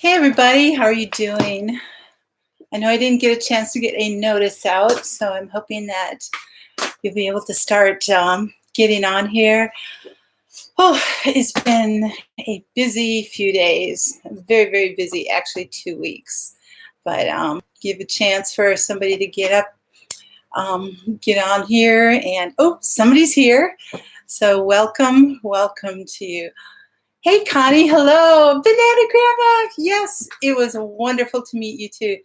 Hey everybody, how are you doing? I know I didn't get a chance to get a notice out, so I'm hoping that you'll be able to start getting on here. Oh, it's been a busy few days, very, very busy, actually 2 weeks. But give a chance for somebody to get up, get on here, and oh, somebody's here. So welcome to you. Hey, Connie, hello. Banana Grandma. Yes, it was wonderful to meet you too.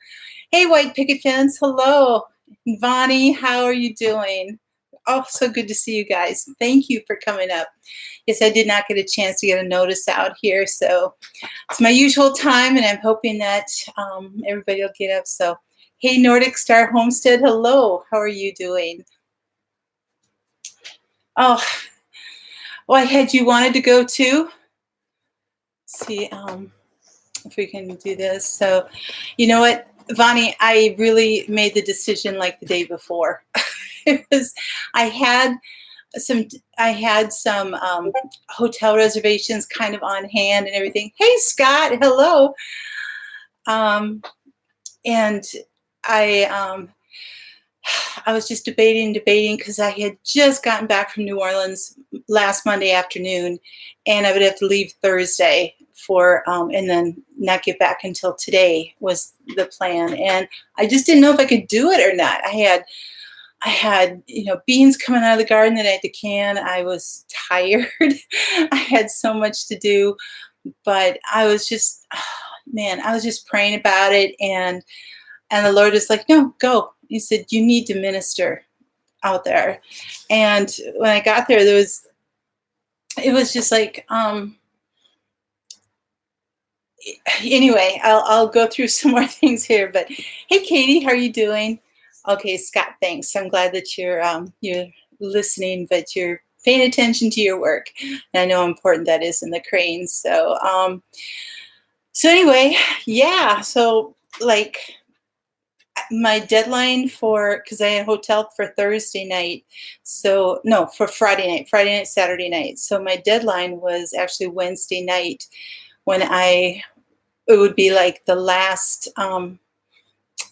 Hey, White Picket Fence, hello. Vonnie, how are you doing? Oh, so good to see you guys. Thank you for coming up. Yes, I did not get a chance to get a notice out here, so it's my usual time, and I'm hoping that everybody will get up. So, hey, Nordic Star Homestead, hello. How are you doing? Oh, well, I had you wanted to go too. See if we can do this. So, you know what, Vonnie, I really made the decision like the day before. It was, I had some hotel reservations kind of on hand and everything. Hey, Scott, hello. And I I was just debating because I had just gotten back from New Orleans last Monday afternoon, and I would have to leave Thursday for and then not get back until today was the plan. And I just didn't know if I could do it or not. I had, beans coming out of the garden that I had to can. I was tired. I had so much to do, but I was just, man, I was just praying about it. And the Lord is like, no, go. He said, you need to minister out there. And when I got there, it was just like, anyway, I'll go through some more things here, but hey, Katie, how are you doing? Okay, Scott, thanks. I'm glad that you're listening, but you're paying attention to your work. And I know how important that is in the cranes. So, so anyway, yeah. So like my deadline because I had a hotel for Thursday night. So no, for Friday night, Saturday night. So my deadline was actually Wednesday night when it would be like the last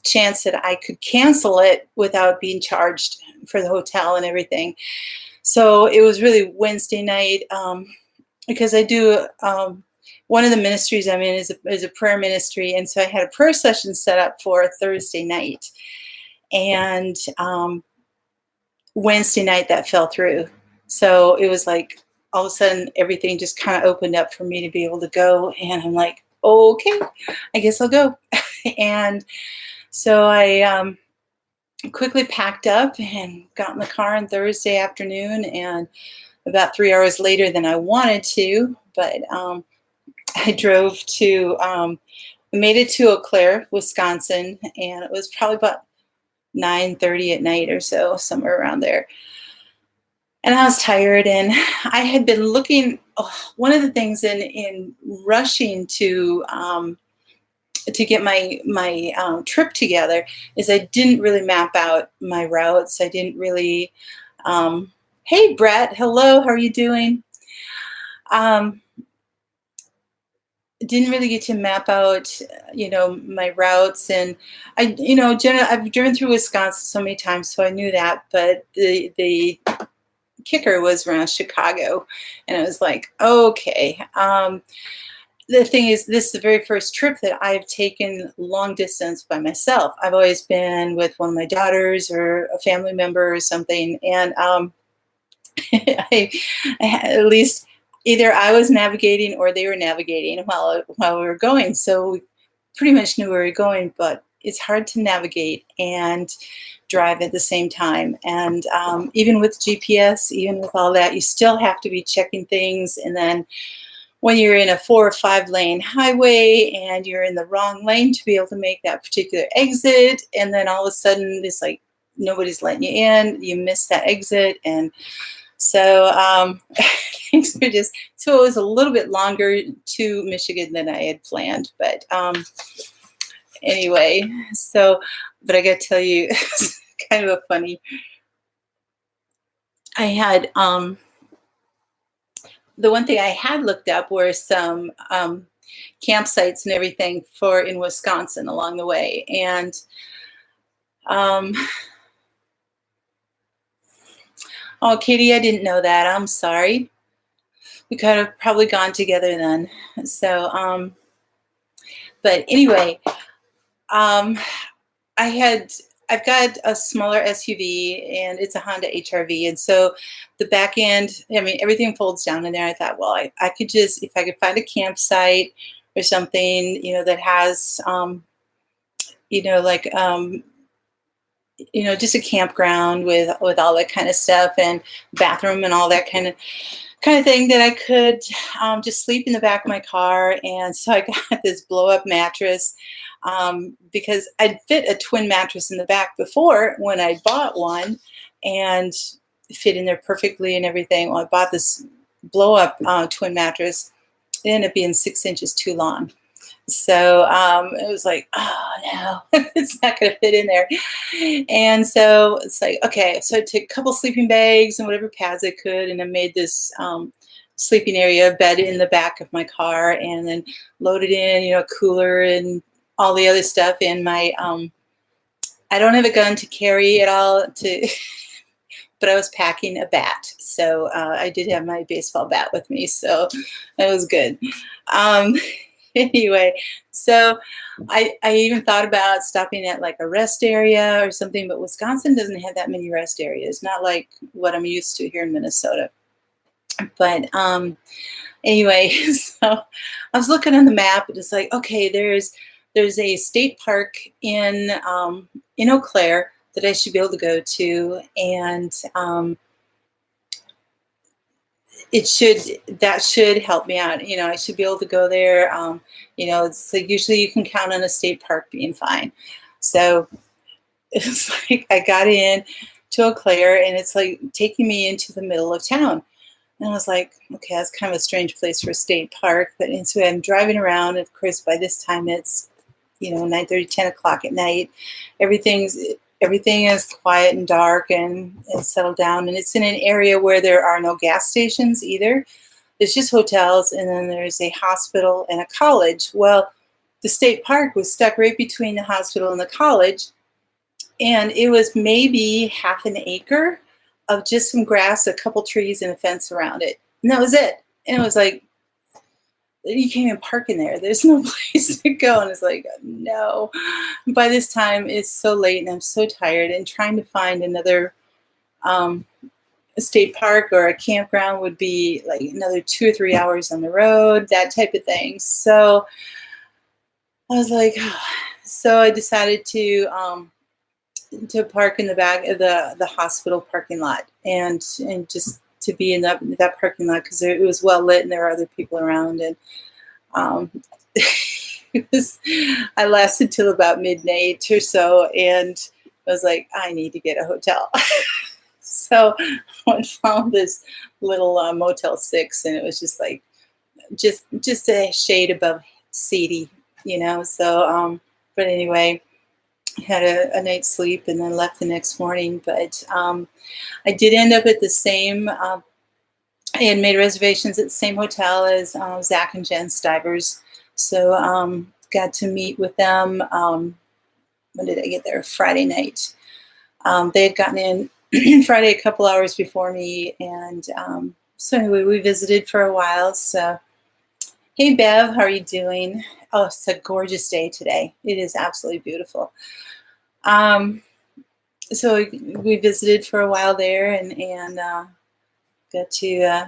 chance that I could cancel it without being charged for the hotel and everything. So it was really Wednesday night because I do one of the ministries I'm in is a prayer ministry, and so I had a prayer session set up for Thursday night, and Wednesday night that fell through. So it was like all of a sudden everything just kind of opened up for me to be able to go, and I'm like, okay, I guess I'll go. And so I quickly packed up and got in the car on Thursday afternoon, and about 3 hours later than I wanted to, but I drove to, we made it to Eau Claire, Wisconsin, and it was probably about 9:30 at night or so, somewhere around there. And I was tired, and I had been looking, one of the things in rushing to get my trip together is I didn't really map out my routes. I didn't really, hey, Brett, hello, how are you doing? Didn't really get to map out, my routes. And I've driven through Wisconsin so many times, so I knew that, but the kicker was around Chicago, and I was like, okay. The thing is, this is the very first trip that I've taken long distance by myself. I've always been with one of my daughters or a family member or something. And at least either I was navigating or they were navigating while we were going. So we pretty much knew where we were going, but it's hard to navigate and drive at the same time. And even with GPS, even with all that, you still have to be checking things. And then when you're in a 4 or 5 lane highway and you're in the wrong lane to be able to make that particular exit, and then all of a sudden it's like nobody's letting you in, you miss that exit. And so things were so it was a little bit longer to Michigan than I had planned. But anyway, but I got to tell you, it's kind of a funny, I had, the one thing I had looked up were some campsites and everything for in Wisconsin along the way. And um, oh, Katie, I didn't know that. I'm sorry. We could have probably gone together then. So, but anyway, um, I've got a smaller SUV and it's a Honda HR-V. And so the back end, I mean, everything folds down in there. I thought, well, I could just, if I could find a campsite or something, that has, like, just a campground with all that kind of stuff and bathroom and all that kind of thing that I could just sleep in the back of my car. And so I got this blow up mattress because I'd fit a twin mattress in the back before when I bought one and fit in there perfectly and everything. Well, I bought this blow up twin mattress. It ended up being 6 inches too long. So it was like, oh no, it's not going to fit in there. And so it's like, okay, so I took a couple sleeping bags and whatever pads I could, and I made this sleeping area bed in the back of my car, and then loaded in, a cooler and all the other stuff in my, I don't have a gun to carry at all but I was packing a bat. So I did have my baseball bat with me. So that was good. Anyway, so I even thought about stopping at like a rest area or something, but Wisconsin doesn't have that many rest areas, not like what I'm used to here in Minnesota. But anyway, so I was looking on the map and it's like, okay, there's a state park in Eau Claire that I should be able to go to, and that should help me out. I should be able to go there. It's like usually you can count on a state park being fine. So it's like I got in to Eau Claire and it's like taking me into the middle of town. And I was like, okay, that's kind of a strange place for a state park. But and so I'm driving around. Of course, by this time it's 9:30, 10 o'clock at night. Everything is quiet and dark and settled down. And it's in an area where there are no gas stations either. There's just hotels, and then there's a hospital and a college. Well, the state park was stuck right between the hospital and the college. And it was maybe half an acre of just some grass, a couple trees, and a fence around it. And that was it. And it was like, you can't even park in there. There's no place to go. And it's like, no. By this time, it's so late and I'm so tired, and trying to find another state park or a campground would be like another 2 or 3 hours on the road, that type of thing. So I was like, so I decided to park in the back of the hospital parking lot and just to be in that parking lot because it was well lit and there were other people around. And I lasted till about midnight or so, and I was like, I need to get a hotel. So I found this little Motel 6, and it was just like just a shade above seedy, So, but anyway, had a night's sleep and then left the next morning. But I did end up at the same. I had made reservations at the same hotel as Zach and Jen Stivers. So got to meet with them. When did I get there? Friday night. They had gotten in Friday a couple hours before me. And so anyway, we visited for a while. So, hey, Bev, how are you doing? Oh, it's a gorgeous day today. It is absolutely beautiful. So we visited for a while there and got to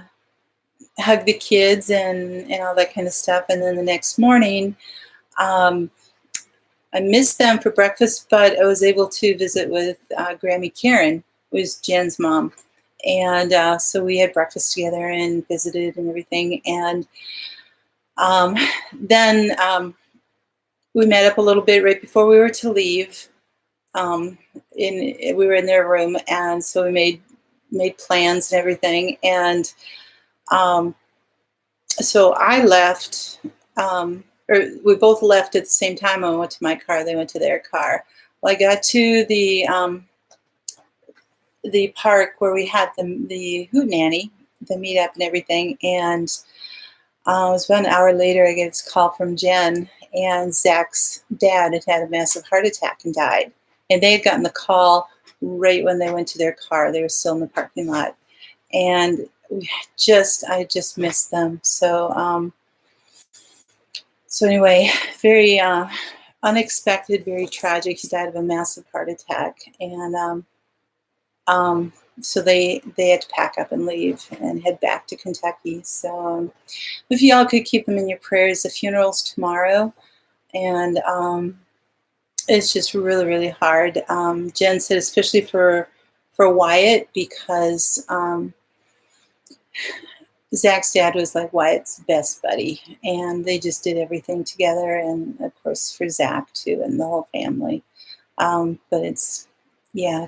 hug the kids and all that kind of stuff. And then the next morning, I missed them for breakfast, but I was able to visit with Grammy Karen, who is Jen's mom. And so we had breakfast together and visited and everything. And then we met up a little bit right before we were to leave. We were in their room, and so we made plans and everything. And so I left, or we both left at the same time. I went to my car, they went to their car. Well, I got to the park where we had the Hootenanny, the meetup and everything, and It was about an hour later, I get this call from Jen, and Zach's dad had had a massive heart attack and died. And they had gotten the call right when they went to their car. They were still in the parking lot. And I just missed them. So anyway, very unexpected, very tragic. He died of a massive heart attack. And so they had to pack up and leave and head back to Kentucky. So if y'all could keep them in your prayers, the funeral's tomorrow, and it's just really, really hard. Jen said, especially for Wyatt, because Zach's dad was like Wyatt's best buddy, and they just did everything together, and of course for Zach too, and the whole family. But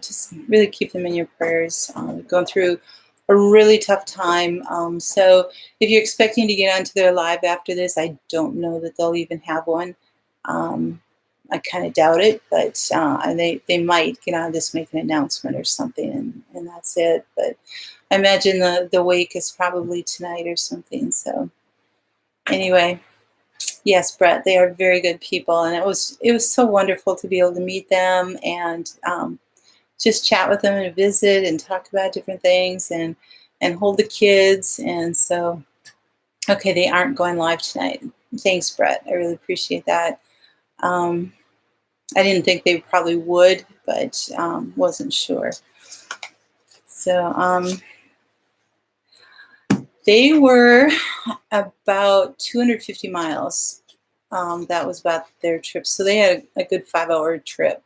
just really keep them in your prayers. Going through a really tough time. So if you're expecting to get onto their live after this, I don't know that they'll even have one. I kind of doubt it, but they might get on, just make an announcement or something, and that's it. But I imagine the wake is probably tonight or something. So anyway, yes, Brett, they are very good people, and it was so wonderful to be able to meet them and just chat with them and visit and talk about different things and hold the kids. And so, okay, they aren't going live tonight. Thanks, Brett. I really appreciate that. I didn't think they probably would, but wasn't sure. So they were about 250 miles. That was about their trip. So they had a good 5-hour trip.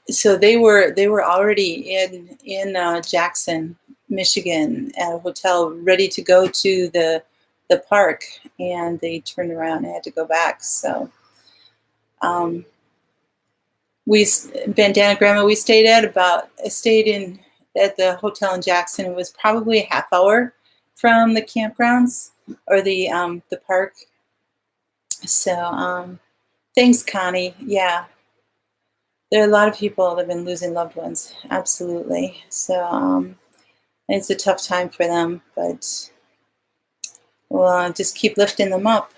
So they were already in Jackson, Michigan, at a hotel, ready to go to the park, and they turned around and had to go back. So Bandana Grandma, we stayed at the hotel in Jackson. It was probably a half hour from the campgrounds or the park. So thanks, Connie. Yeah. There are a lot of people that have been losing loved ones. Absolutely. So it's a tough time for them, but we'll just keep lifting them up.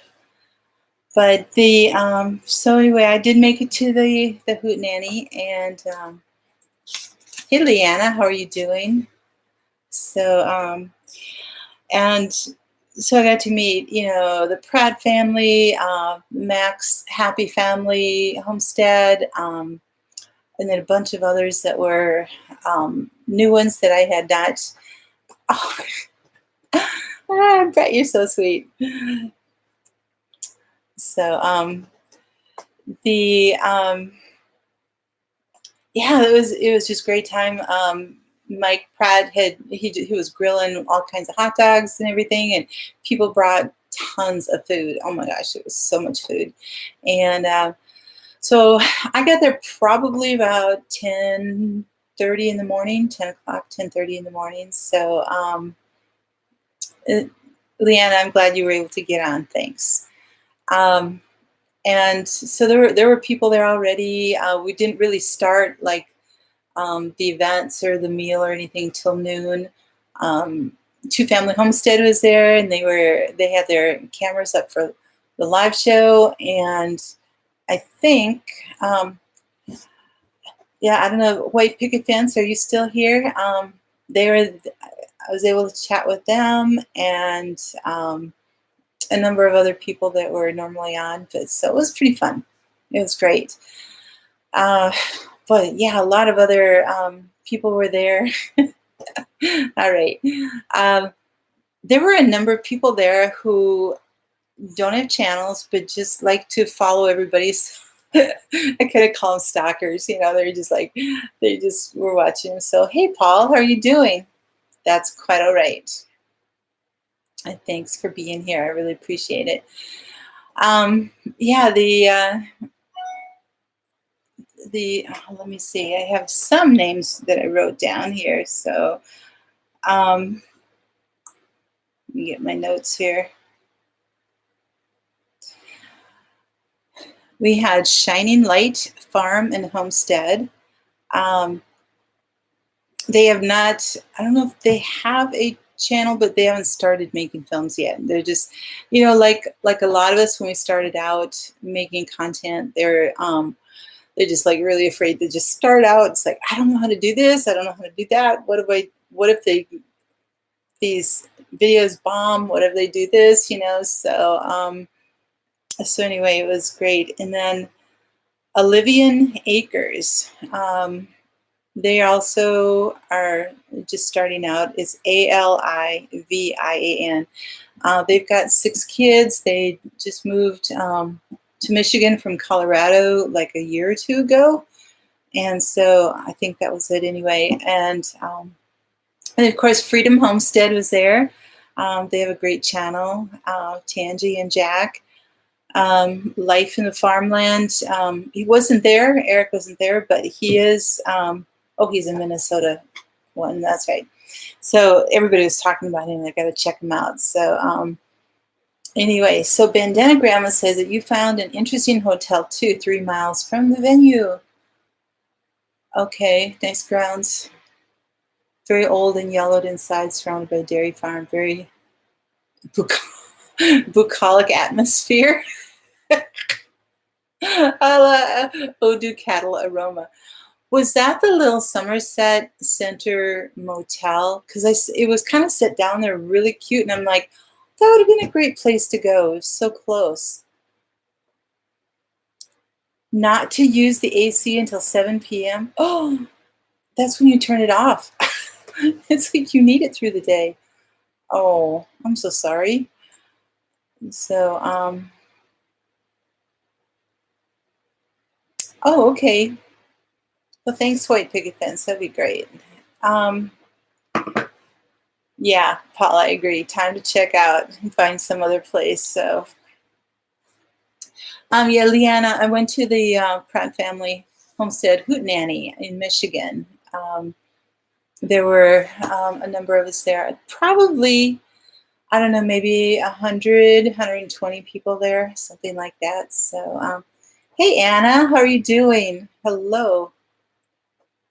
But so anyway, I did make it to the Hootenanny, and hey, Leanna, how are you doing? So and so I got to meet, the Pratt family, Mac's Happy Family Homestead, and then a bunch of others that were new ones that I had not. Oh, Brett, you're so sweet. So it was just great time. Mike Pratt he was grilling all kinds of hot dogs and everything, and people brought tons of food. Oh my gosh, it was so much food. And so I got there probably about 10:30 in the morning, 10 o'clock, 10:30 in the morning. So Leanna, I'm glad you were able to get on. Thanks. And so there were people there already. We didn't really start like the events or the meal or anything till noon. Two Family Homestead was there, and they had their cameras up for the live show. And I think, I don't know, White Picket Fence, are you still here? I was able to chat with them and a number of other people that were normally on. So it was pretty fun. It was great. But yeah, a lot of other people were there. All right. There were a number of people there who don't have channels, but just like to follow everybody's. I kind of call them stalkers. They're just like, they just were watching. So, hey, Paul, how are you doing? That's quite all right. And thanks for being here. I really appreciate it. Let me see. I have some names that I wrote down here. So, let me get my notes here. We had Shining Light Farm and Homestead. They have not, I don't know if they have a channel, but they haven't started making films yet. They're just, like a lot of us when we started out making content, they're just like really afraid to just start out. It's like, I don't know how to do this. I don't know how to do that. What if these videos bomb? What if they do this? So anyway, it was great. And then Olivian Acres. They also are just starting out. It's Alivian. They've got 6 kids. They just moved to Michigan from Colorado like a year or 2 ago. And so I think that was it anyway. And of course, Freedom Homestead was there. They have a great channel, Tangi and Jack. Life in the Farmland. He wasn't there. Eric wasn't there, but he is. He's in Minnesota one. That's right. So everybody was talking about him. I got to check him out. So anyway, so Bandana Grandma says that you found an interesting hotel too, 3 miles from the venue. Okay, nice grounds. Very old and yellowed inside, surrounded by a dairy farm. Very bucolic atmosphere. Odu cattle aroma. Was that the little Somerset Center motel? Because it was kind of set down there, really cute, and I'm like, that would have been a great place to go. It was so close. Not to use the AC until 7 p.m. Oh, that's when you turn it off. It's like you need it through the day. Oh, I'm so sorry. So, oh, okay. Well, thanks, White Picket Fence. That'd be great. Yeah, Paul, I agree. Time to check out and find some other place. So, yeah, Leanna, I went to the Pratt Family Homestead Hootenanny in Michigan. There were a number of us there. Probably, I don't know, maybe 100, 120 people there, something like that. So, hey, Anna, how are you doing? Hello.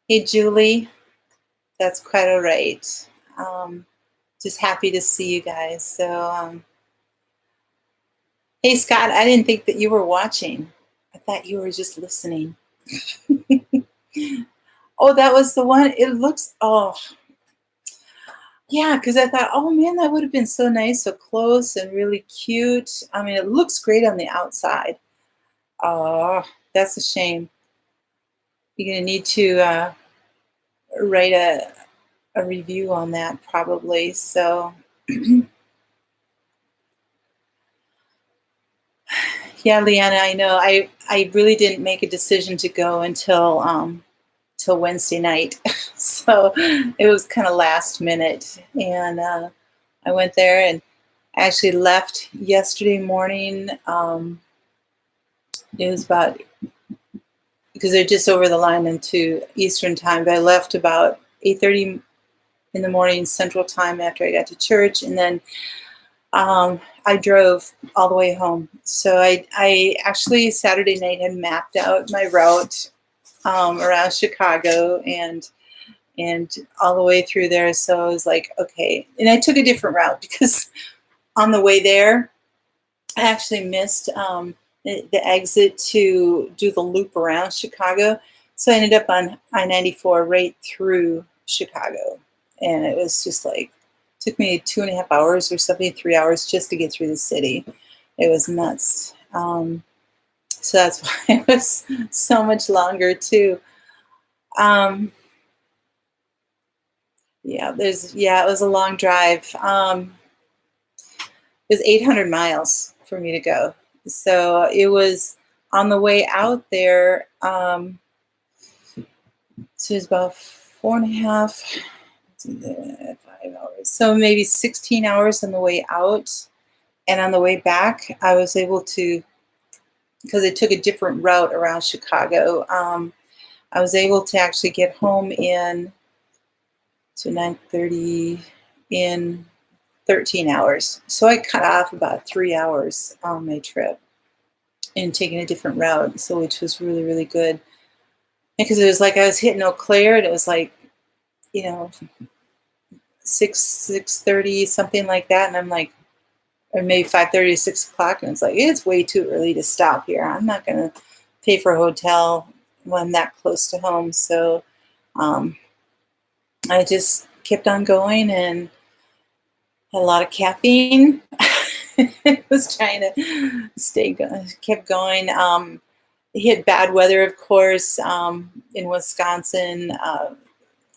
Hey, Julie. That's quite all right. Just happy to see you guys. So, hey, Scott, I didn't think that you were watching. I thought you were just listening. Oh, that was the one. It looks, yeah, because I thought, oh man, that would have been so nice, so close and really cute. I mean, it looks great on the outside. Oh, that's a shame. You're going to need to write a review on that probably. So, yeah, Leanna, I know. I really didn't make a decision to go until Wednesday night. So it was kind of last minute. And I went there and I actually left yesterday morning. It was about, because they're just over the line into Eastern time, but I left about 8:30 in the morning Central time after I got to church. And then I drove all the way home. So I actually Saturday night had mapped out my route around Chicago and all the way through there. So I was like, okay. And I took a different route because on the way there, I actually missed the exit to do the loop around Chicago. So I ended up on I-94 right through Chicago. And it was just like, took me 2.5 hours or something, 3 hours just to get through the city. It was nuts. So that's why it was so much longer too. Yeah, it was a long drive. It was 800 miles for me to go. So it was on the way out there. So it was about 4.5, 5 hours. So maybe 16 hours on the way out. And on the way back, I was able to, because I took a different route around Chicago, I was able to actually get home in 9:30 in 13 hours. So I cut off about 3 hours on my trip and taking a different route, so which was really, really good. Because it was like I was hitting Eau Claire, and it was like, 6:30, something like that. And I'm like, or maybe 5:30 to 6 o'clock. And it's like, it's way too early to stop here. I'm not going to pay for a hotel when I'm that close to home. So um, I just kept on going and had a lot of caffeine. Was trying to kept going. Hit bad weather, of course, in Wisconsin.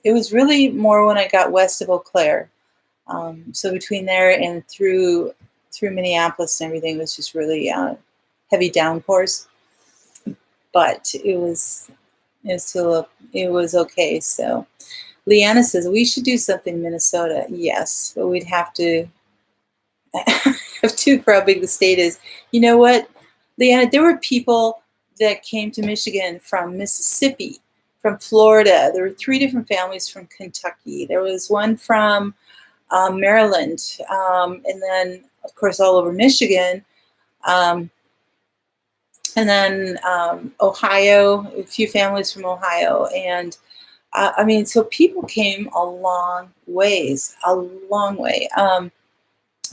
It was really more when I got west of Eau Claire. So between there and through Minneapolis and everything was just really heavy downpours. But it was okay. So Leanna says we should do something in Minnesota. Yes, but we'd have to have to for how big the state is. You know what, Leanna? There were people that came to Michigan from Mississippi, from Florida. There were 3 different families from Kentucky. There was one from Maryland, and then of course all over Michigan, um, and then Ohio. A few families from Ohio, and I mean, so people came a long way.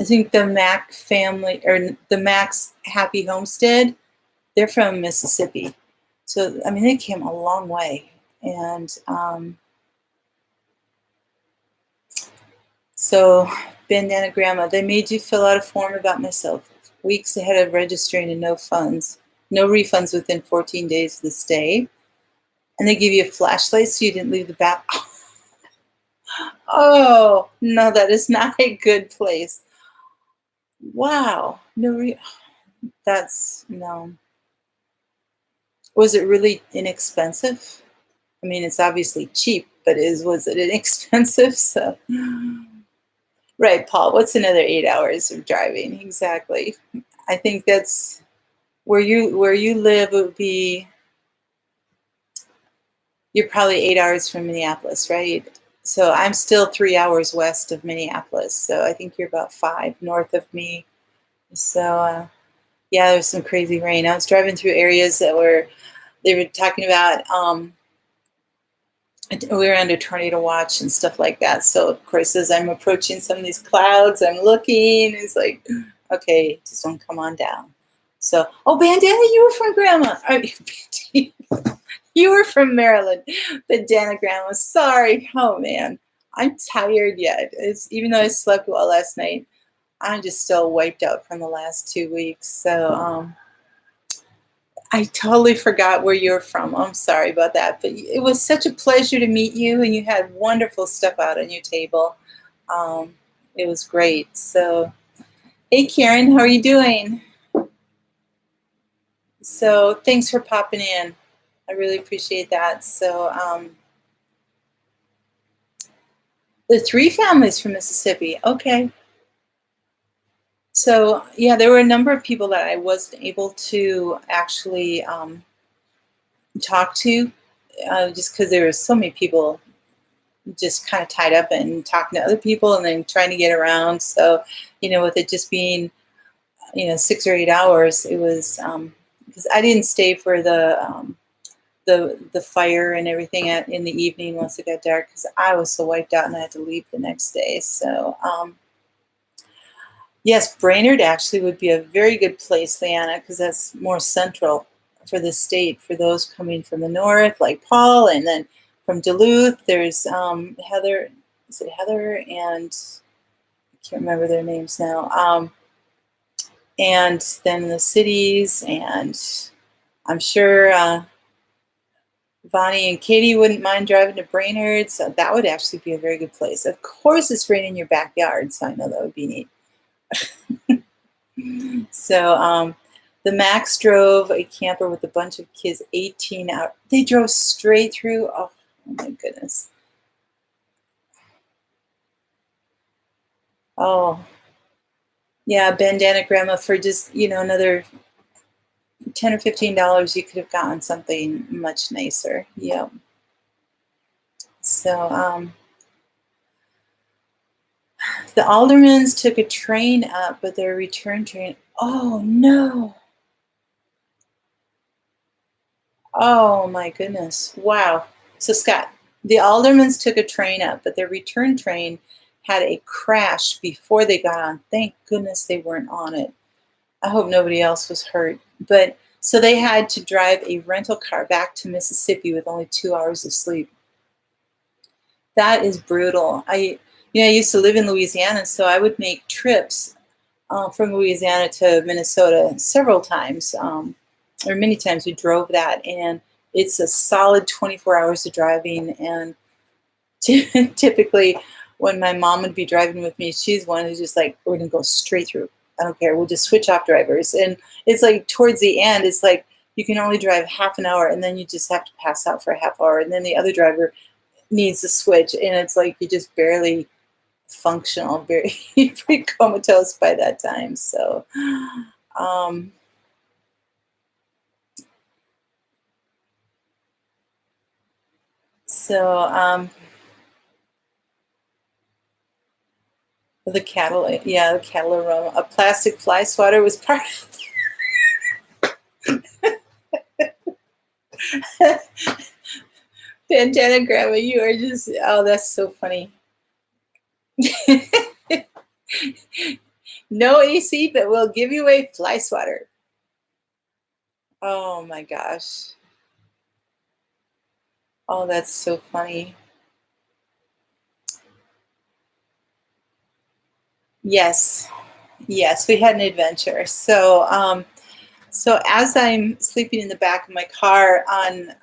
I think the Mack family or the Mack's Happy Homestead, they're from Mississippi. So, I mean, they came a long way. And so, Bandana Grandma, they made you fill out a form about myself weeks ahead of registering and no refunds within 14 days of the stay. And they give you a flashlight so you didn't leave the bath. Oh, no, that is not a good place. Wow. That's no. Was it really inexpensive? I mean, it's obviously cheap, but was it inexpensive? So, right, Paul. What's another 8 hours of driving? Exactly. I think that's where you live. It would be you're probably 8 hours from Minneapolis, right? So I'm still 3 hours west of Minneapolis. So I think you're about 5 north of me. So yeah, there was some crazy rain. I was driving through areas they were talking about. We were under tornado watch and stuff like that. So of course, as I'm approaching some of these clouds, I'm looking. It's like, okay, just don't come on down. So, oh, Bandana, you were from Grandma. You were from Maryland. Bandana Grandma. Sorry. Oh man, I'm tired yet. Even though I slept well last night, I'm just still wiped out from the last 2 weeks. So I totally forgot where you're from. I'm sorry about that. But it was such a pleasure to meet you, and you had wonderful stuff out on your table. It was great. So, hey, Karen, how are you doing? So, thanks for popping in. I really appreciate that. So, the 3 families from Mississippi. Okay. So, yeah, there were a number of people that I wasn't able to actually talk to just because there were so many people just kind of tied up and talking to other people and then trying to get around. So, with it just being, 6 or 8 hours, it was because I didn't stay for the fire and everything in the evening once it got dark because I was so wiped out and I had to leave the next day. So, yes, Brainerd actually would be a very good place, Leanna, because that's more central for the state for those coming from the north, like Paul, and then from Duluth, there's Heather. Is it Heather and I can't remember their names now. And then the cities, and I'm sure Bonnie and Katie wouldn't mind driving to Brainerd, so that would actually be a very good place. Of course, it's right in your backyard, so I know that would be neat. So the Max drove a camper with a bunch of kids, 18 hours. They drove straight through. Oh my goodness. Oh, yeah, Bandana Grandma, for just, another $10 or $15, you could have gotten something much nicer. Yep. So the Aldermans took a train up, but their return train. Oh no. Oh my goodness. Wow. So Scott, the Aldermans took a train up, but their return train had a crash before they got on. Thank goodness they weren't on it. I hope nobody else was hurt. But so they had to drive a rental car back to Mississippi with only 2 hours of sleep. That is brutal. I used to live in Louisiana, so I would make trips from Louisiana to Minnesota several times, or many times we drove that, and it's a solid 24 hours of driving. And typically, when my mom would be driving with me, she's one who's just like, we're gonna go straight through. I don't care. We'll just switch off drivers. And it's like towards the end, it's like you can only drive half an hour, and then you just have to pass out for a half hour, and then the other driver needs to switch, and it's like you're just barely functional, very pretty comatose by that time. So the cattle aroma. A plastic fly swatter was part of Bandana Grandma, you are just, oh, that's so funny. No AC, but we'll give you a fly swatter. Oh my gosh. Oh, that's so funny. Yes, we had an adventure. So, as I'm sleeping in the back of my car on,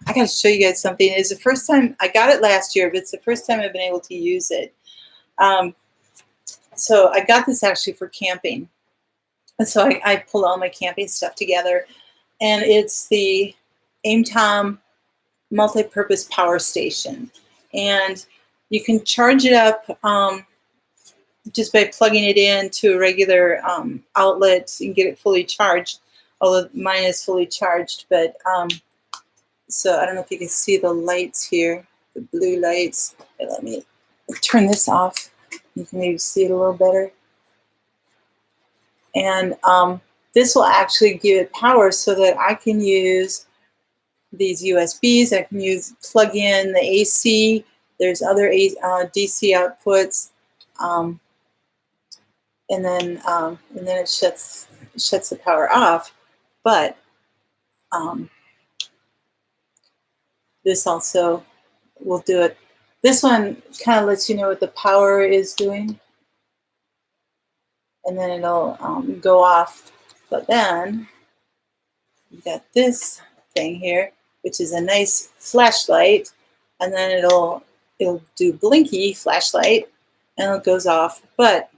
I got to show you guys something. It's the first time, I got it last year, but it's the first time I've been able to use it. So I got this actually for camping. And so I pulled all my camping stuff together, and it's the AIM-Tom multi-purpose power station. And you can charge it up just by plugging it into a regular outlet and get it fully charged, although mine is fully charged. But so I don't know if you can see the lights here, the blue lights. Let me turn this off. You can maybe see it a little better. And this will actually give it power so that I can use these USBs. I can plug in the AC. There's other DC outputs, and then it shuts the power off. But this also will do it. This one kind of lets you know what the power is doing, and then it'll go off. But then you got this thing here, which is a nice flashlight, and then it'll do blinky flashlight, and it goes off. But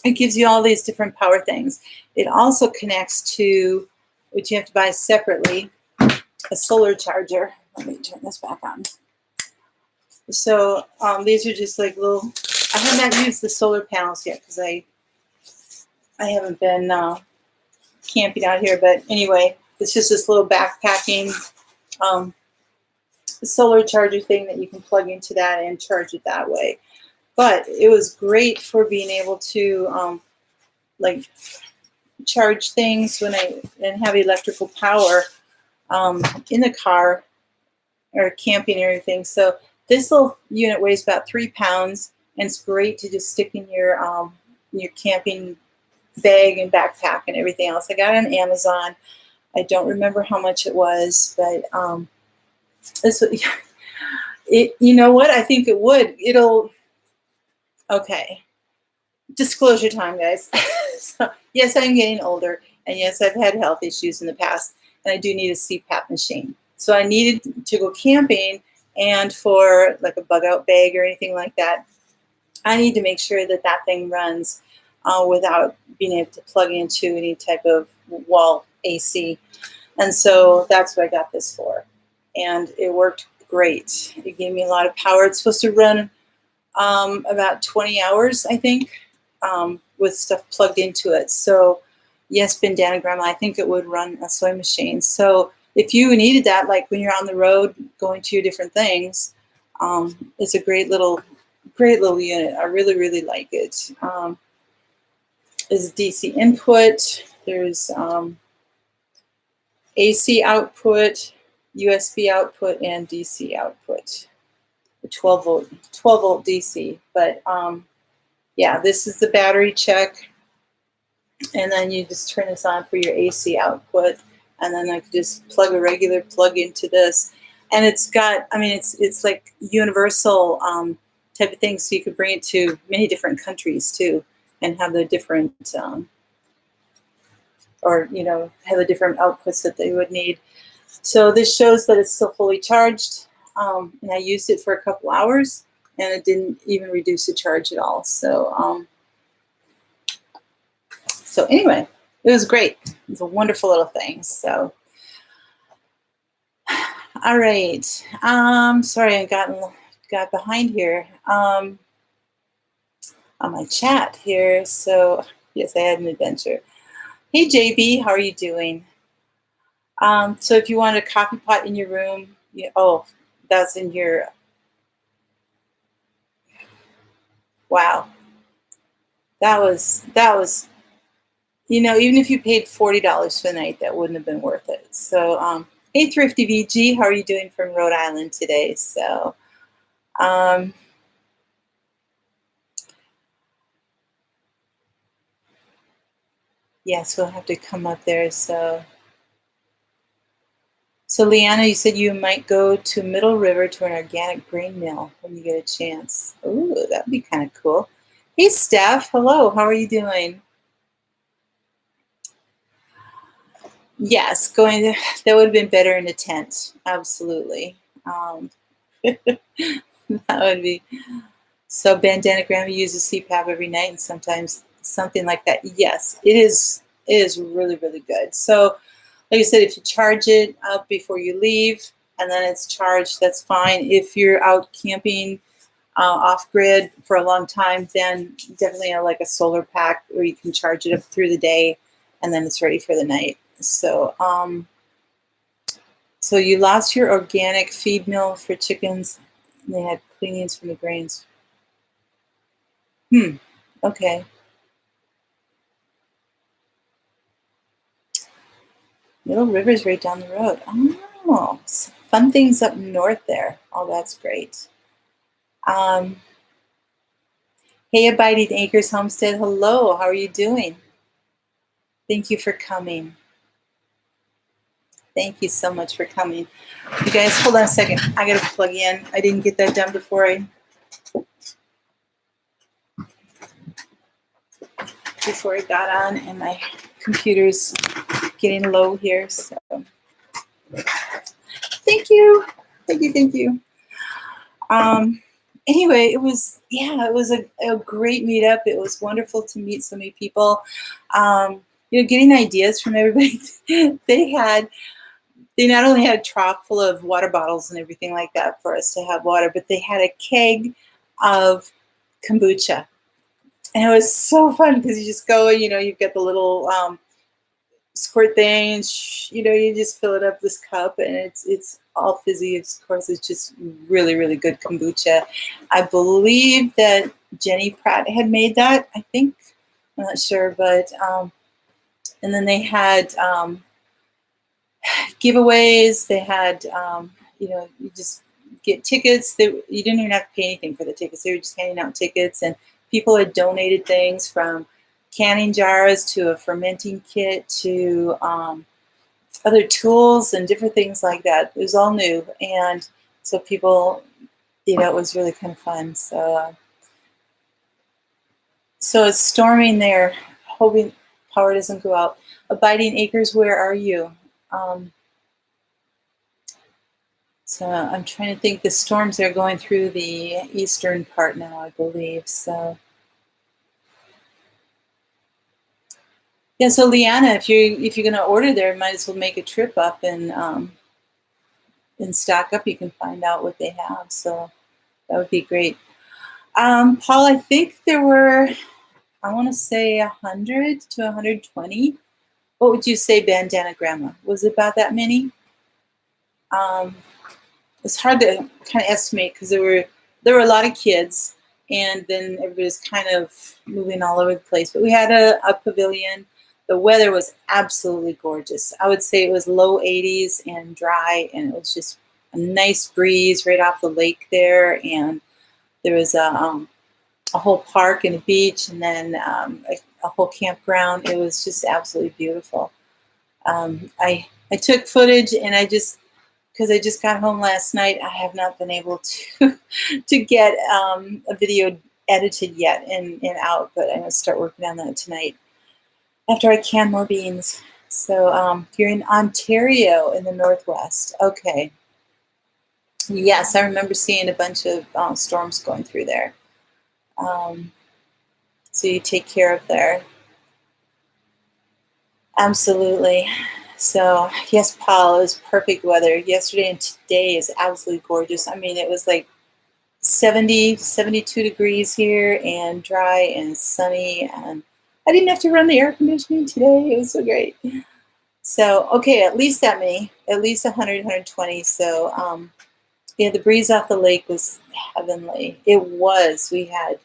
it gives you all these different power things. It also connects to, which you have to buy separately, a solar charger. Let me turn this back on. So these are just like little, I have not used the solar panels yet because I haven't been camping out here. But anyway, it's just this little backpacking solar charger thing that you can plug into that and charge it that way. But it was great for being able to like charge things and have electrical power in the car or camping and everything. So this little unit weighs about 3 pounds, and it's great to just stick in your camping bag and backpack and everything else. I got it on Amazon. I don't remember how much it was, but you know what? I think it would. Okay. Disclosure time, guys. So, yes, I'm getting older, and yes, I've had health issues in the past, and I do need a CPAP machine. So I needed to go camping, and for like a bug out bag or anything like that, I need to make sure that that thing runs without being able to plug into any type of wall AC. And so that's what I got this for. And it worked great. It gave me a lot of power. It's supposed to run about 20 hours, I think, with stuff plugged into it. So yes, Bandana Grandma, I think it would run a sewing machine. So if you needed that, like when you're on the road going to your different things, it's a great little unit. I really, really like it. There's DC input. There's AC output, USB output, and DC output. a 12 volt DC. But yeah, this is the battery check. And then you just turn this on for your AC output. And then I could just plug a regular plug into this. And it's got, I mean, it's like universal type of thing. So you could bring it to many different countries too, and have the different, or, you know, have the different outputs that they would need. So this shows that it's still fully charged. And I used it for a couple hours and it didn't even reduce the charge at all. So, so anyway, it was great. It's a wonderful little thing. So, all right. Sorry, I got behind here on my chat here. So yes, I had an adventure. Hey JB, how are you doing? So if you want a coffee pot in your room, oh, that's in your. Wow, that was. You know, even if you paid $40 for the night, that wouldn't have been worth it. So, hey, Thrifty VG, how are you doing from Rhode Island today? So, yes, we'll have to come up there. So Leanna, you said you might go to Middle River to an organic grain mill when you get a chance. Ooh, that'd be kind of cool. Hey, Steph, hello, how are you doing? Yes, that would have been better in a tent. Absolutely. That would be. So Bandana Grandma uses CPAP every night and sometimes something like that. Yes, it is really, really good. So like I said, if you charge it up before you leave and then it's charged, that's fine. If you're out camping off grid for a long time, then definitely like a solar pack where you can charge it up through the day and then it's ready for the night. So, so you lost your organic feed mill for chickens. And they had cleanings from the grains. Okay. Middle River's right down the road. Oh, fun things up north there. Oh, that's great. Hey, Abiding Acres Homestead. Hello, how are you doing? Thank you for coming. Thank you so much for coming. You guys, hold on a second. I gotta plug in. I didn't get that done before I got on, and my computer's getting low here. So, thank you. Anyway, it was a great meetup. It was wonderful to meet so many people. Getting ideas from everybody. They not only had a trough full of water bottles and everything like that for us to have water, but they had a keg of kombucha. And it was so fun because you just go, you've got the little squirt thing, and you just fill it up this cup, and it's all fizzy. Of course, it's just really, really good kombucha. I believe that Jenny Pratt had made that. I think, I'm not sure, but and then they had giveaways. They had you just get tickets. You didn't even have to pay anything for the tickets. They were just handing out tickets, and people had donated things from canning jars to a fermenting kit to other tools and different things like that. It was all new, and so people, it was really kind of fun. So, so it's storming there. Hoping power doesn't go out. Abiding Acres, where are you? So I'm trying to think. The storms are going through the eastern part now, I believe. So. Yeah, so Leanna, if you're going to order there, might as well make a trip up and stock up. You can find out what they have. So that would be great. Paul, I think there were, I want to say 100 to 120. What would you say, Bandana Grandma? Was it about that many? It's hard to kind of estimate because there were a lot of kids, and then everybody's kind of moving all over the place. But we had a pavilion. The weather was absolutely gorgeous. I would say it was low 80s and dry, and it was just a nice breeze right off the lake there, and there was a whole park and a beach, and then a whole campground. It was just absolutely beautiful. I took footage, and because I just got home last night, I have not been able to to get a video edited yet and out, but I'm gonna start working on that tonight after I can more beans. So you're in Ontario in the Northwest. Okay. Yes, I remember seeing a bunch of storms going through there. So you take care of there. Absolutely. So yes, Paul, it was perfect weather. Yesterday and today is absolutely gorgeous. I mean, it was like 70, 72 degrees here and dry and sunny. And I didn't have to run the air conditioning today. It was so great. So, okay, at least 100, 120. So, yeah, the breeze off the lake was heavenly. It was. We had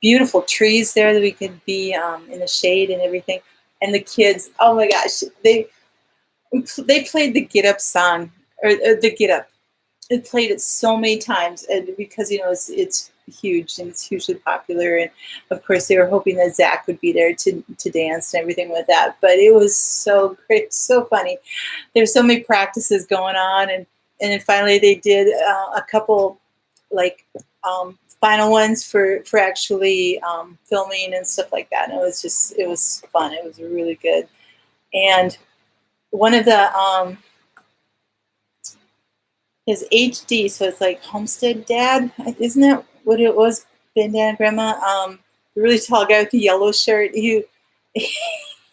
beautiful trees there that we could be in the shade and everything. And the kids, oh my gosh, they played the Get Up song, or the Get Up. It played it so many times, and because it's huge and it's hugely popular, and of course they were hoping that Zach would be there to dance and everything with that. But it was so great, so funny. There's so many practices going on, and then finally they did a couple like final ones for actually filming and stuff like that. And it was fun. It was really good. And one of the his HD, so it's like Homestead Dad, isn't that what it was? Bandana Grandma, the really tall guy with the yellow shirt. He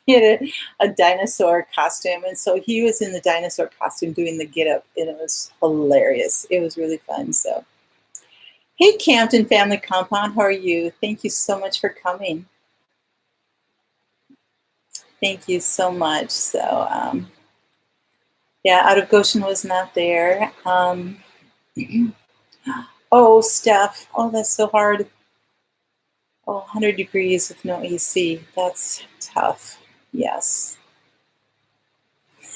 had a dinosaur costume, and so he was in the dinosaur costume doing the Get Up, and it was hilarious. It was really fun. So, hey, Campton Family Compound, how are you? Thank you so much for coming. Thank you so much. So, yeah, Out of Goshen was not there. Oh, Steph. Oh, that's so hard. Oh, 100 degrees with no AC. That's tough. Yes.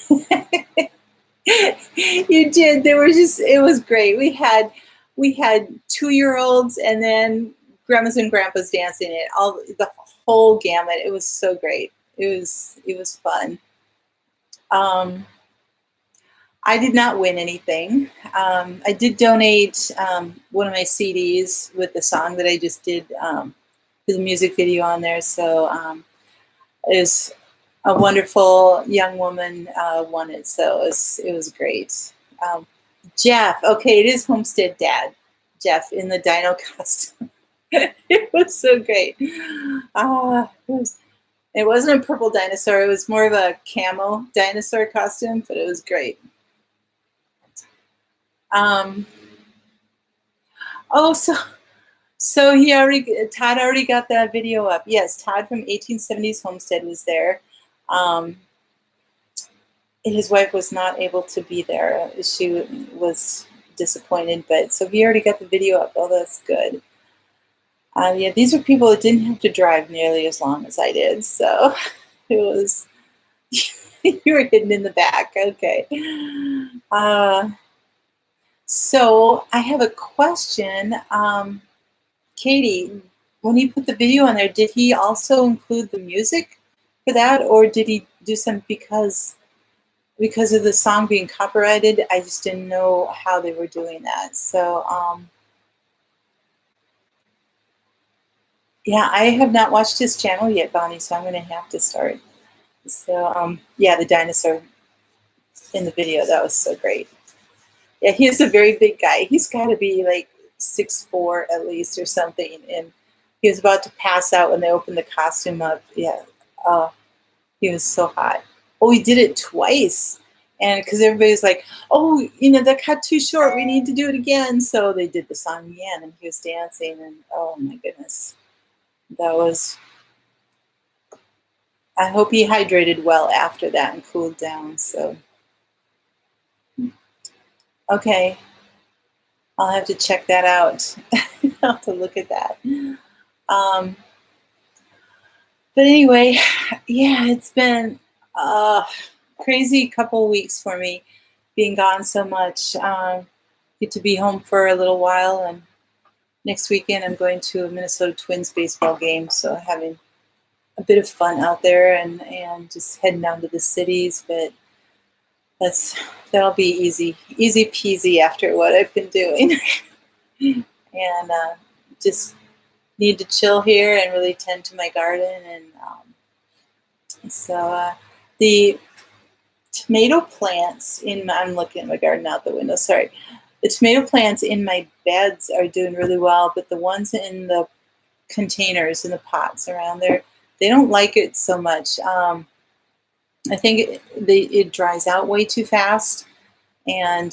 You did. It was great. We had 2-year-olds and then grandmas and grandpas dancing it, the whole gamut. It was so great. It was fun. I did not win anything. I did donate one of my CDs with the song that I just did, the music video on there. So it was a wonderful young woman won it. So it was great. Jeff, okay, it is Homestead Dad. Jeff in the dino costume. It was so great. It wasn't a purple dinosaur. It was more of a camo dinosaur costume, but it was great. Oh, so Todd already got that video up. Yes, Todd from 1870s Homestead was there. His wife was not able to be there. She was disappointed, but so he already got the video up. Oh, that's good. Yeah, these are people that didn't have to drive nearly as long as I did. So it was, you were hidden in the back. Okay. So I have a question. Katie, when he put the video on there, did he also include the music for that, or did he do something because of the song being copyrighted? I just didn't know how they were doing that. So yeah, I have not watched his channel yet, Bonnie, so I'm going to have to start. So yeah, the dinosaur in the video, that was so great. Yeah, he is a very big guy. He's got to be like 6'4" at least or something. And he was about to pass out when they opened the costume up. Yeah, he was so hot. Oh, he did it twice. And because everybody's like, oh, that cut too short. We need to do it again. So they did the song again, and he was dancing. And oh my goodness, I hope he hydrated well after that and cooled down. So, okay. I'll have to check that out. I'll have to look at that. But anyway, yeah, it's been a crazy couple of weeks for me. being gone so much. Get to be home for a little while, and next weekend I'm going to a Minnesota Twins baseball game, so having a bit of fun out there and just heading down to the cities, but that'll be easy peasy after what I've been doing. And just need to chill here and really tend to my garden. And so the tomato plants I'm looking at my garden out the window, sorry. The tomato plants in my beds are doing really well, but the ones in the containers, in the pots around there, they don't like it so much. I think it dries out way too fast, and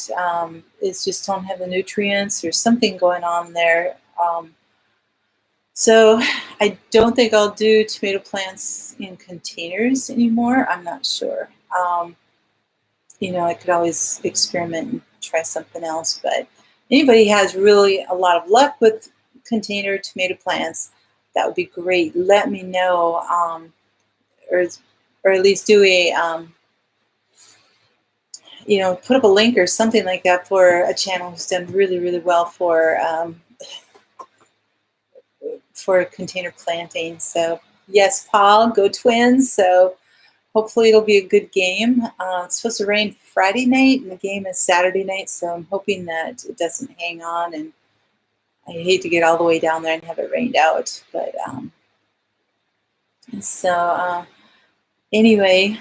it's just don't have the nutrients. There's something going on there. So I don't think I'll do tomato plants in containers anymore. I'm not sure. I could always experiment and try something else, but anybody has really a lot of luck with container tomato plants, that would be great. Let me know, or at least do a, put up a link or something like that for a channel who's done really, really well for container planting. So yes, Paul, go Twins. So hopefully it'll be a good game. It's supposed to rain Friday night, and the game is Saturday night, so I'm hoping that it doesn't hang on. And I hate to get all the way down there and have it rained out. But anyway,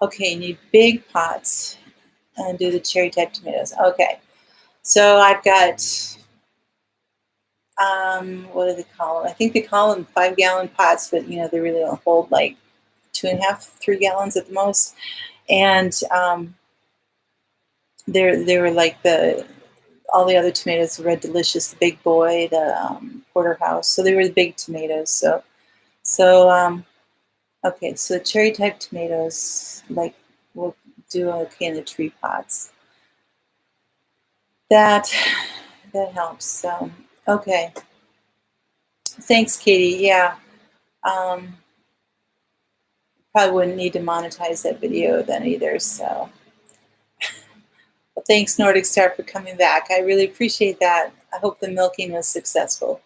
okay, need big pots and do the cherry type tomatoes. Okay, so I've got, what do they call them? I think they call them 5-gallon pots, but they really don't hold like 2.5, 3 gallons at the most. And they were like all the other tomatoes, the Red Delicious, the Big Boy, the Porterhouse. So they were the big tomatoes. So okay, so the cherry type tomatoes, like, we'll do okay in the tree pots. That helps. So okay. Thanks, Katie. Yeah. Probably wouldn't need to monetize that video then either. So well, thanks, Nordic Star, for coming back. I really appreciate that. I hope the milking was successful.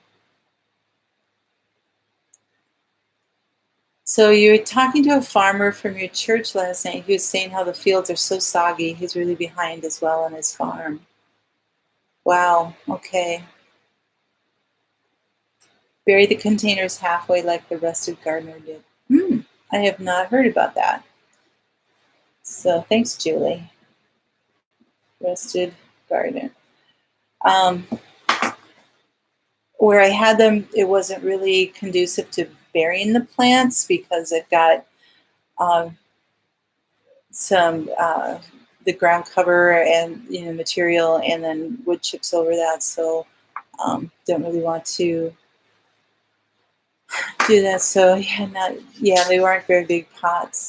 So you were talking to a farmer from your church last night. He was saying how the fields are so soggy. He's really behind as well on his farm. Wow. Okay. Bury the containers halfway like the rusted gardener did. I have not heard about that. So thanks, Julie. Rusted gardener. Where I had them, it wasn't really conducive to burying the plants because I've got some the ground cover and material, and then wood chips over that. So don't really want to do that. So they weren't very big pots.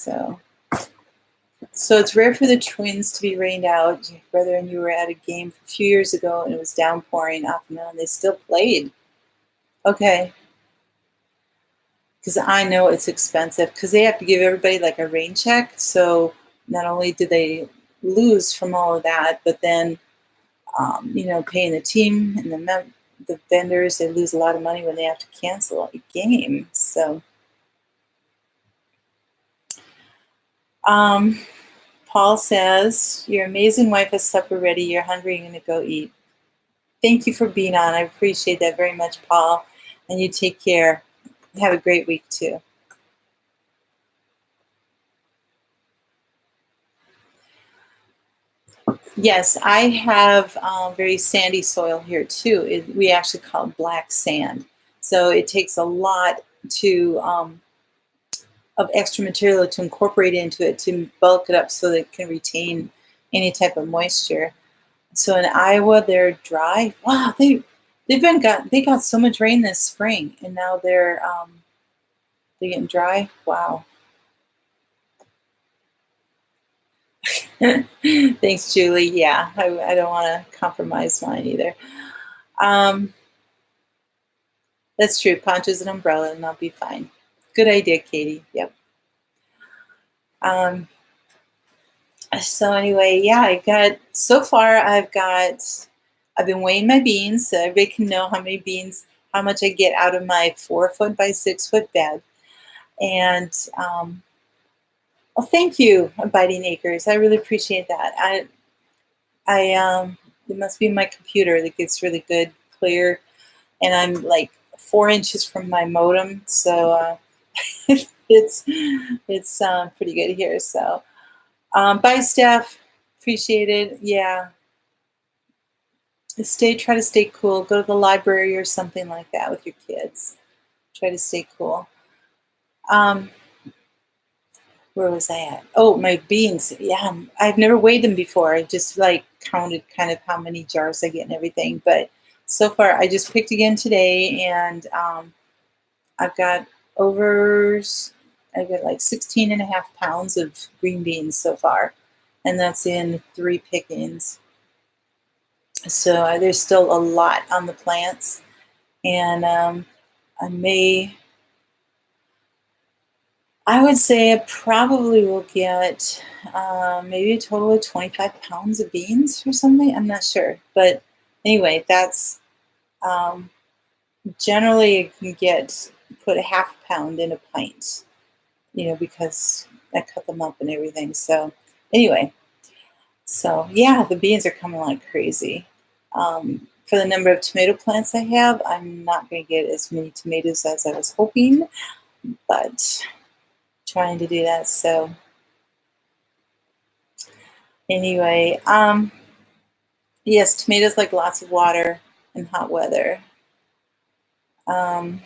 So it's rare for the Twins to be rained out. Your brother and you were at a game a few years ago, and it was downpouring off and on. They still played. Okay. Because I know it's expensive, because they have to give everybody like a rain check. So not only do they lose from all of that, but then, paying the team and the vendors, they lose a lot of money when they have to cancel a game. So, Paul says, your amazing wife has supper ready. You're hungry and going to go eat. Thank you for being on. I appreciate that very much, Paul. And you take care. Have a great week too. Yes, I have very sandy soil here too. We actually call it black sand. So it takes a lot of extra material to incorporate into it to bulk it up so that it can retain any type of moisture. So in Iowa, they're dry. Wow, they got so much rain this spring, and now they're getting dry. Wow. Thanks, Julie. Yeah, I don't want to compromise mine either. That's true. Ponchos and umbrella, and I'll be fine. Good idea, Katie. Yep. So anyway, yeah, I've been weighing my beans so everybody can know how much I get out of my 4 foot by 6 foot bed. And well, thank you, Abiding Acres. I really appreciate that. It must be my computer that gets really good, clear, and I'm like 4 inches from my modem, so it's pretty good here. So, bye, Steph. Appreciate it. Yeah, try to stay cool. Go to the library or something like that with your kids. Try to stay cool. Um, where was I at? Oh, my beans. Yeah, I've never weighed them before. I just like counted kind of how many jars I get and everything. But so far, I just picked again today, and I've got over, I've got like 16 and a half pounds of green beans so far, and that's in 3 pickings. So there's still a lot on the plants, and I would say I probably will get maybe a total of 25 pounds of beans or something. I'm not sure. But anyway, that's um, generally you can put a half pound in a pint, because I cut them up and everything. So anyway, so yeah, the beans are coming like crazy. For the number of tomato plants I have, I'm not going to get as many tomatoes as I was hoping, but trying to do that. So anyway, yes, tomatoes like lots of water and hot weather. Um,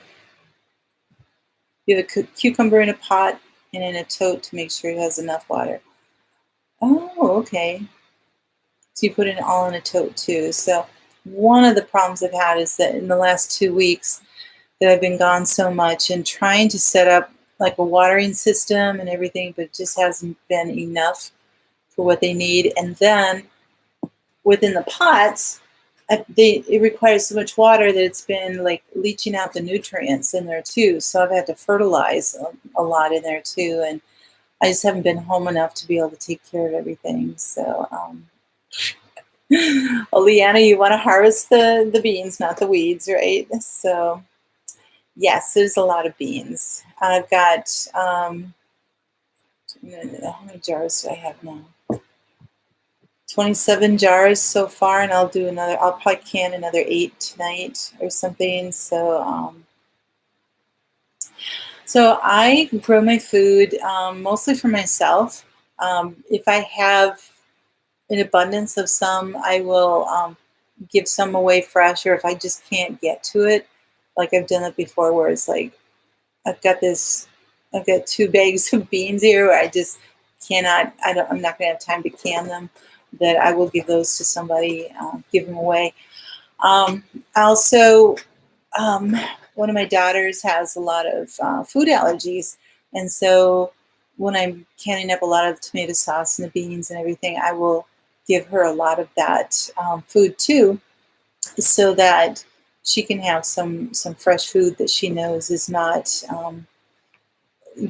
you have a cucumber in a pot and in a tote to make sure it has enough water. Oh, okay. So you put it all in a tote too. So one of the problems I've had is that in the last 2 weeks that I've been gone so much and trying to set up like a watering system and everything, but it just hasn't been enough for what they need. And then within the pots, it requires so much water that it's been like leaching out the nutrients in there too. So I've had to fertilize a lot in there too. And I just haven't been home enough to be able to take care of everything. So, well, Leanna, you want to harvest the beans, not the weeds, right? So, yes, there's a lot of beans. I've got, how many jars do I have now? 27 jars so far, and I'll probably can another 8 tonight or something. So I grow my food mostly for myself. If I have an abundance of some, I will give some away fresh, or if I just can't get to it, like I've done it before, where it's like I've got 2 bags of beans here where I just cannot. I'm not going to have time to can them. That I will give those to somebody, give them away. Also, one of my daughters has a lot of food allergies, and so when I'm canning up a lot of tomato sauce and the beans and everything, I will give her a lot of that food too, so that she can have some fresh food that she knows is not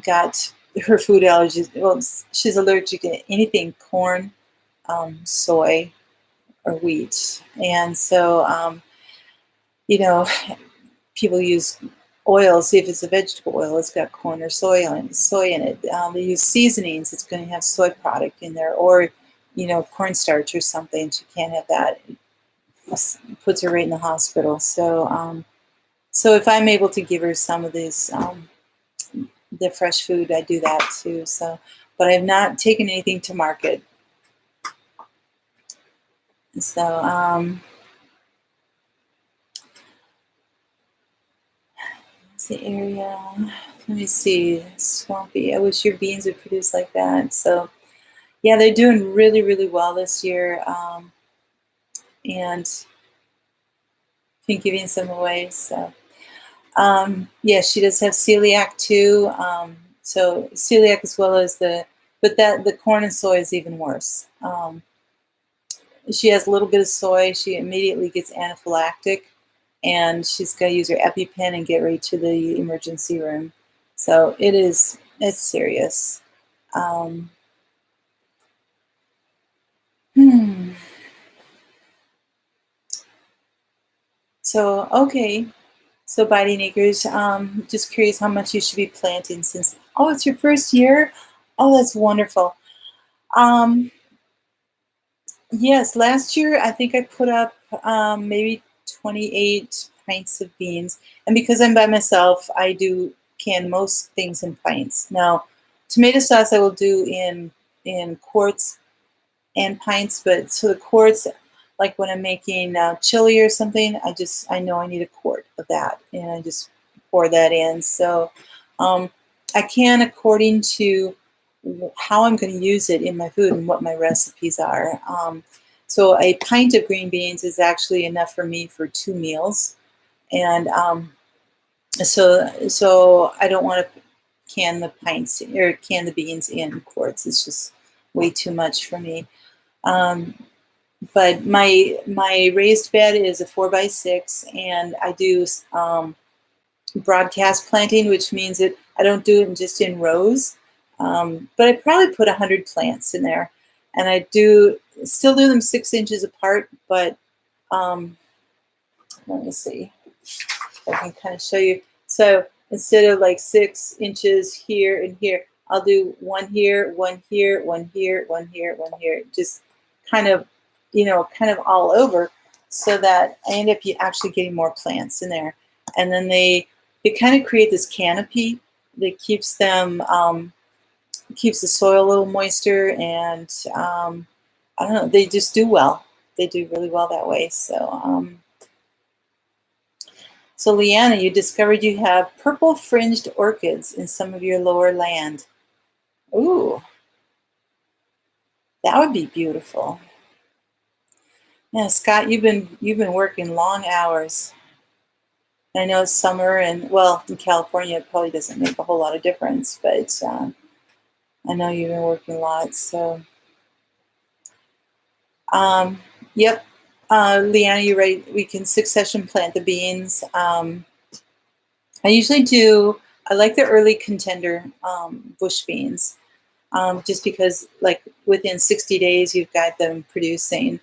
got her food allergies. Well, she's allergic to anything corn, soy, or wheat, and so you know people use oils. See if it's a vegetable oil, it's got corn or soy in it. They use seasonings, it's going to have soy product in there, or cornstarch or something. She can't have that. It puts her right in the hospital. So if I'm able to give her some of these the fresh food, I do that too. So, but I have not taken anything to market. So the area. Let me see. Swampy. I wish your beans would produce like that. So, yeah, they're doing really, really well this year. And been giving some away. So, yeah, she does have celiac too. So celiac as well as but the corn and soy is even worse. She has a little bit of soy. She immediately gets anaphylactic, and she's got to use her EpiPen and get right to the emergency room. So it's serious. Hmm. So, okay. So biting acres, just curious how much you should be planting since, oh, it's your first year. Oh, that's wonderful. Um, yes, last year I think I put up maybe 28 pints of beans. And because I'm by myself, I do can most things in pints. Now, tomato sauce I will do in quarts and pints, but so the quarts, like when I'm making chili or something, I know I need a quart of that, and I just pour that in. So um, I can according to how I'm going to use it in my food and what my recipes are. So a pint of green beans is actually enough for me for 2 meals, and so I don't want to can the beans in quarts. It's just way too much for me. Um, but my raised bed is a 4x6, and I do broadcast planting, which means that I don't do it just in rows. But I probably put 100 plants in there, and I do still do them 6 inches apart. But um, let me see if I can kind of show you. So instead of like 6 inches here and here, I'll do one here, one here, one here, one here, one here. Just kind of, kind of all over, so that I end up actually getting more plants in there. And then they kind of create this canopy that keeps the soil a little moister, and I don't know, they just do well. They do really well that way. So Leanna, you discovered you have purple fringed orchids in some of your lower land. Ooh, that would be beautiful. Yeah, Scott, you've been working long hours. I know it's summer, and well, in California, it probably doesn't make a whole lot of difference, but I know you've been working lots. So, um, yep, Leanna, you're right. We can succession plant the beans. I usually do. I like the early contender bush beans, just because, like, within 60 days, you've got them producing.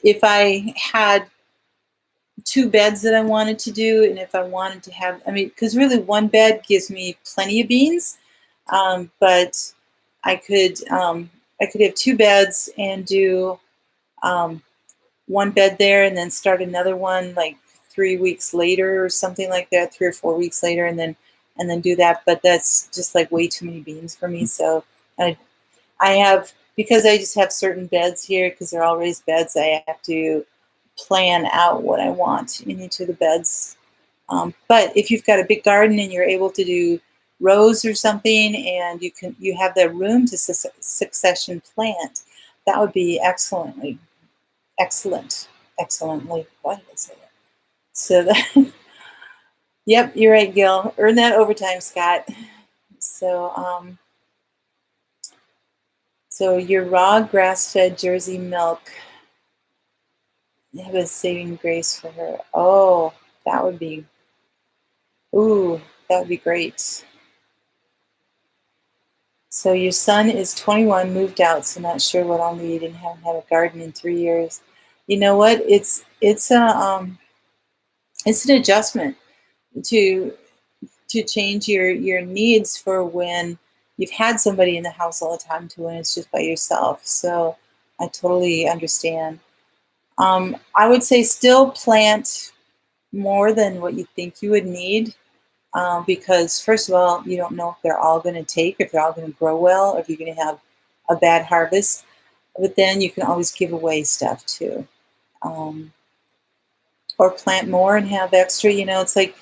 If I had 2 beds that I wanted to do, and if I wanted to have, I mean, because really one bed gives me plenty of beans, but I could have 2 beds and do um, one bed there, and then start another one like 3 weeks later or something like that, 3 or 4 weeks later, and then do that. But that's just like way too many beans for me. So I I have, because I just have certain beds here because they're all raised beds. I have to plan out what I want in each of the beds. But if you've got a big garden and you're able to do rows or something, and you have the room to succession plant, that would be excellently. Why did I say that? So that, yep, you're right, Gil. Earn that overtime, Scott. So, so your raw grass-fed Jersey milk, have a saving grace for her. Oh, that would be, ooh, that would be great. So your son is 21, moved out, so not sure what I'll need, and haven't had a garden in 3 years. You know what? It's an adjustment to change your needs for when you've had somebody in the house all the time to when it's just by yourself. So I totally understand. I would say still plant more than what you think you would need, because first of all, you don't know if they're all going to if they're all going to grow well, or if you're going to have a bad harvest. But then you can always give away stuff too, um, or plant more and have extra. It's like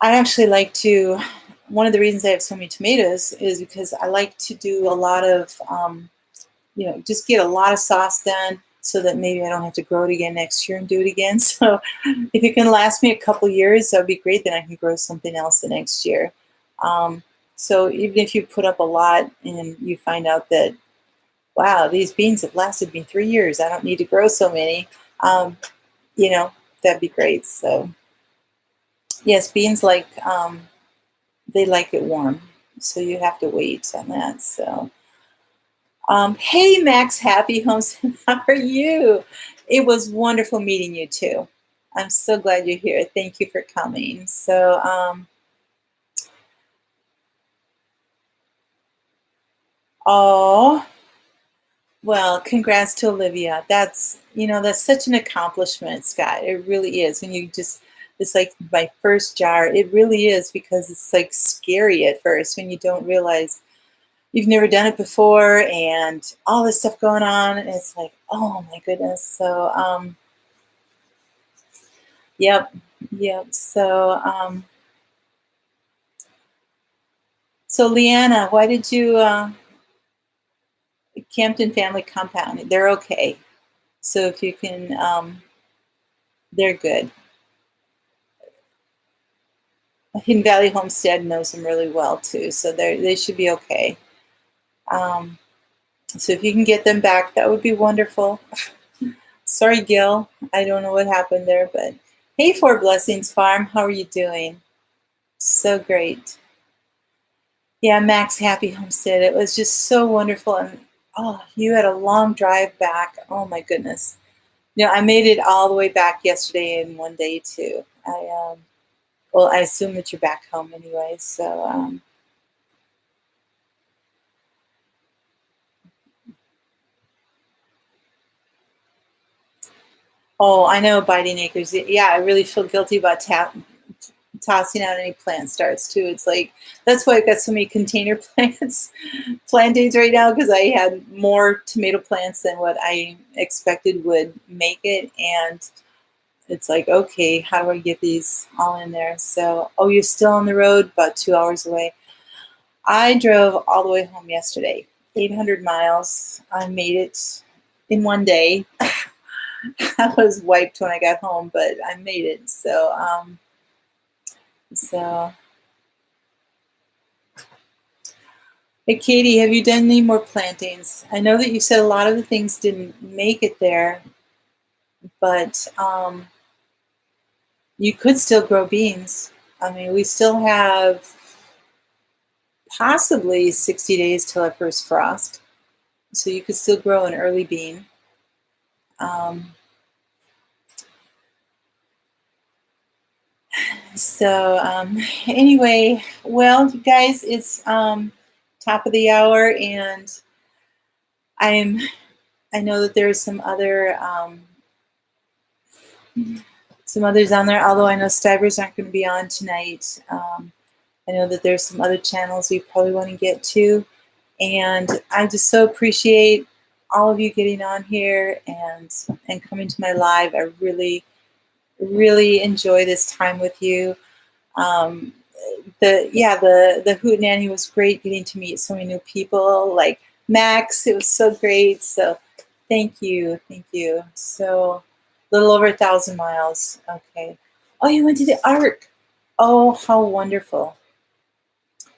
I actually like to. One of the reasons I have so many tomatoes is because I like to do a lot of, just get a lot of sauce done, so that maybe I don't have to grow it again next year and do it again. So if it can last me a couple years, that would be great. Then I can grow something else the next year. Um, so even if you put up a lot and you find out that, wow, these beans have lasted me 3 years, I don't need to grow so many, um, you know, that'd be great. So yes, beans they like it warm. So you have to wait on that. So Hey, Max, happy homestead. How are you? It was wonderful meeting you too. I'm so glad you're here. Thank you for coming. Oh, well, congrats to Olivia. That's such an accomplishment, Scott. It really is. It's like my first jar. It really is because it's like scary at first when you don't realize you've never done it before and all this stuff going on. And it's like, oh my goodness. Yep, yep. So Leanna, why did you, Campton Family Compound? They're okay. So if you can, they're good. Hidden Valley Homestead knows them really well too, so they should be okay. Um, so if you can get them back, that would be wonderful. Sorry, Gil, I don't know what happened there, but hey, Four Blessings Farm, how are you doing? So great. Yeah, Max Happy Homestead. It was just so wonderful, and oh, you had a long drive back. Oh my goodness. I made it all the way back yesterday in one day too. Well, I assume that you're back home anyway. Oh, I know Biting Acres. Yeah, I really feel guilty about tossing out any plant starts too. It's like that's why I've got so many container plants, plantains right now because I had more tomato plants than what I expected would make it, and it's like, okay, how do I get these all in there? So, oh, you're still on the road, about 2 hours away. I drove all the way home yesterday, 800 miles. I made it in one day. I was wiped when I got home, but I made it. So hey, Katie, have you done any more plantings? I know that you said a lot of the things didn't make it there, but you could still grow beans. I mean, we still have possibly 60 days till our first frost, so you could still grow an early bean. Um, anyway, well, you guys, it's top of the hour, and I'm I know that there's some others on there. Although I know Stivers aren't going to be on tonight. I know that there's some other channels we probably want to get to, and I just so appreciate all of you getting on here and coming to my live. I really enjoy this time with you. Um, the Hootenanny was great, getting to meet so many new people like Max. It was so great. So thank you. So a little over 1,000 miles. Okay. Oh, you went to the Ark. Oh, how wonderful.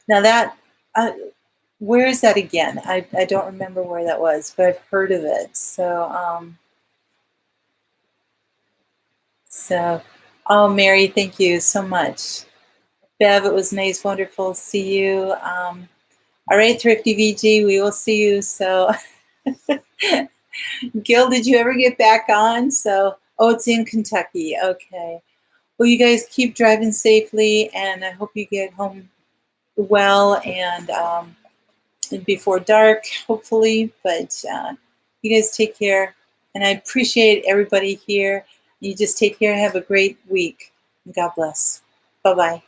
Now uh, where is that again? I don't remember where that was, but I've heard of it. So, oh, Mary, thank you so much. Bev, it was nice, wonderful to see you. All right, Thrifty VG, we will see you. So, Gil, did you ever get back on? Oh, it's in Kentucky. Okay. Well, you guys keep driving safely, and I hope you get home well and before dark, hopefully. But you guys take care, and I appreciate everybody here. You just take care and have a great week. God bless. Bye-bye.